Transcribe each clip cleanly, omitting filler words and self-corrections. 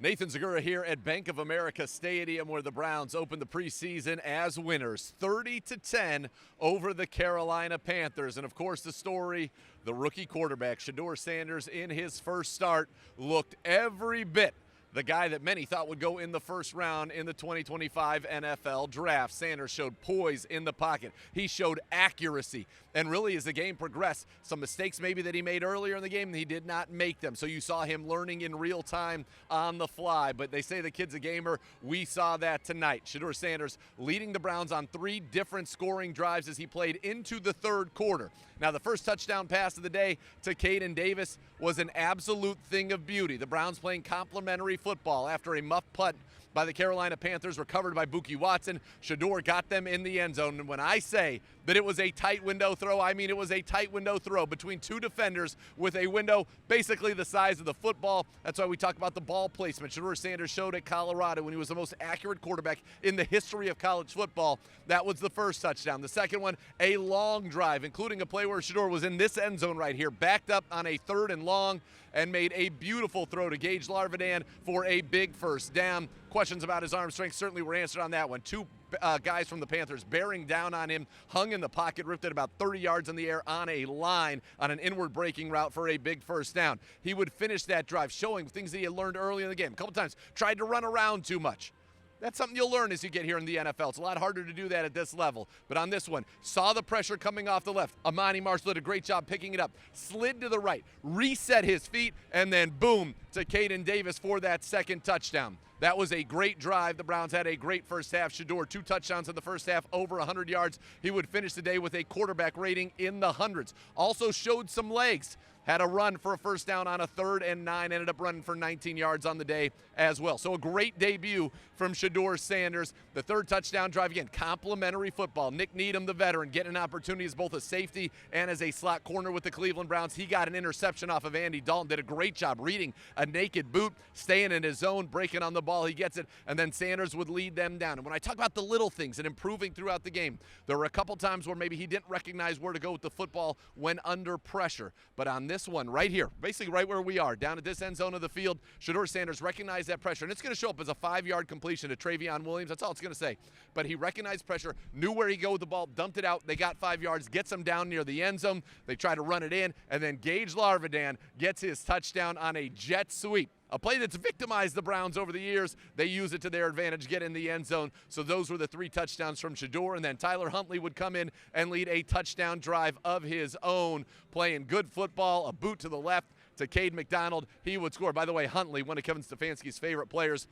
Nathan Zegura here at Bank of America Stadium, where the Browns opened the preseason as winners, 30-10 over the Carolina Panthers. And of course, the story, the rookie quarterback, Shedeur Sanders, in his first start, looked every bit the guy that many thought would go in the first round in the 2025 NFL Draft. Sanders showed poise in the pocket. He showed accuracy. And really, as the game progressed, some mistakes maybe that he made earlier in the game, he did not make them. So you saw him learning in real time on the fly. But they say the kid's a gamer. We saw that tonight. Shedeur Sanders leading the Browns on 3 different scoring drives as he played into the third quarter. Now, the first touchdown pass of the day to Caden Davis was an absolute thing of beauty. The Browns playing complimentary football after a muff punt by the Carolina Panthers, recovered by Buki Watson. Shedeur got them in the end zone. And when I say that it was a tight window throw, I mean it was a tight window throw between 2 defenders with a window basically the size of the football. That's why we talk about the ball placement. Shedeur Sanders showed at Colorado when he was the most accurate quarterback in the history of college football. That was the first touchdown. The second one, a long drive, including a play where Shedeur was in this end zone right here, backed up on a 3rd and long, and made a beautiful throw to Gage Larvidan for a big first down. Questions about his arm strength certainly were answered on that one. 2 guys from the Panthers bearing down on him, hung in the pocket, ripped it about 30 yards in the air on a line on an inward breaking route for a big first down. He would finish that drive showing things that he had learned early in the game. A couple times tried to run around too much. That's something you'll learn as you get here in the NFL. It's a lot harder to do that at this level. But on this one, saw the pressure coming off the left. Amani Marshall did a great job picking it up. Slid to the right, reset his feet, and then boom to Caden Davis for that second touchdown. That was a great drive. The Browns had a great first half. Shedeur, 2 touchdowns in the first half, over 100 yards. He would finish the day with a quarterback rating in the hundreds. Also showed some legs. Had a run for a first down on a 3rd and 9, ended up running for 19 yards on the day as well. So a great debut from Shedeur Sanders. The 3rd touchdown drive, again, complimentary football. Nick Needham, the veteran, getting an opportunity as both a safety and as a slot corner with the Cleveland Browns. He got an interception off of Andy Dalton, did a great job reading a naked boot, staying in his zone, breaking on the ball. He gets it, and then Sanders would lead them down. And when I talk about the little things and improving throughout the game, there were a couple times where maybe he didn't recognize where to go with the football when under pressure. But on this one right here, basically right where we are, down at this end zone of the field, Shedeur Sanders recognized that pressure, and it's going to show up as a 5-yard completion to Travion Williams. That's all it's going to say. But he recognized pressure, knew where he'd go with the ball, dumped it out. They got 5 yards, gets them down near the end zone. They try to run it in, and then Gage Larvidan gets his touchdown on a jet sweep. A play that's victimized the Browns over the years. They use it to their advantage, get in the end zone. So those were the 3 touchdowns from Shedeur. And then Tyler Huntley would come in and lead a touchdown drive of his own, playing good football, a boot to the left to Cade McDonald. He would score. By the way, Huntley, one of Kevin Stefanski's favorite players,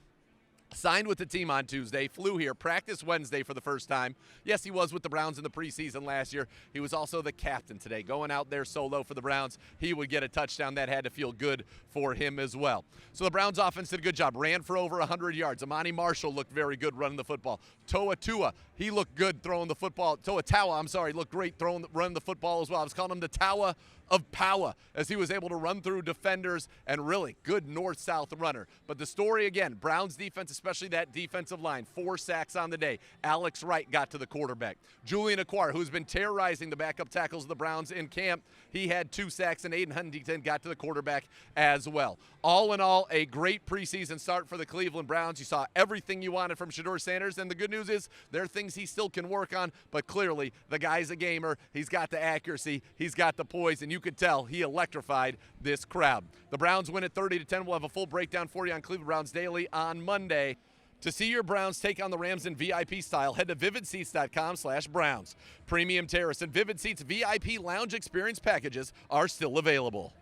signed with the team on Tuesday, flew here, practiced Wednesday for the first time. Yes, he was with the Browns in the preseason last year. He was also the captain today, going out there solo for the Browns. He would get a touchdown. That had to feel good for him as well. So the Browns offense did a good job. Ran for over 100 yards. Amani Marshall looked very good running the football. Toa Tua, he looked good throwing the football. Looked great running the football as well. I was calling him the Tower of Power as he was able to run through defenders, and really good north-south runner. But the story again, Browns defense, especially that defensive line, 4 sacks on the day. Alex Wright got to the quarterback. Julian Acquar, who's been terrorizing the backup tackles of the Browns in camp, he had 2 sacks, and Aiden Huntington got to the quarterback as well. All in all, a great preseason start for the Cleveland Browns. You saw everything you wanted from Shedeur Sanders, and the good news is there are things he still can work on, but clearly the guy's a gamer. He's got the accuracy, he's got the poise, and you could tell he electrified this crowd. The Browns win at 30-10. We'll have a full breakdown for you on Cleveland Browns Daily on Monday. To see your Browns take on the Rams in VIP style, head to vividseats.com/Browns. Premium Terrace and Vivid Seats VIP lounge experience packages are still available.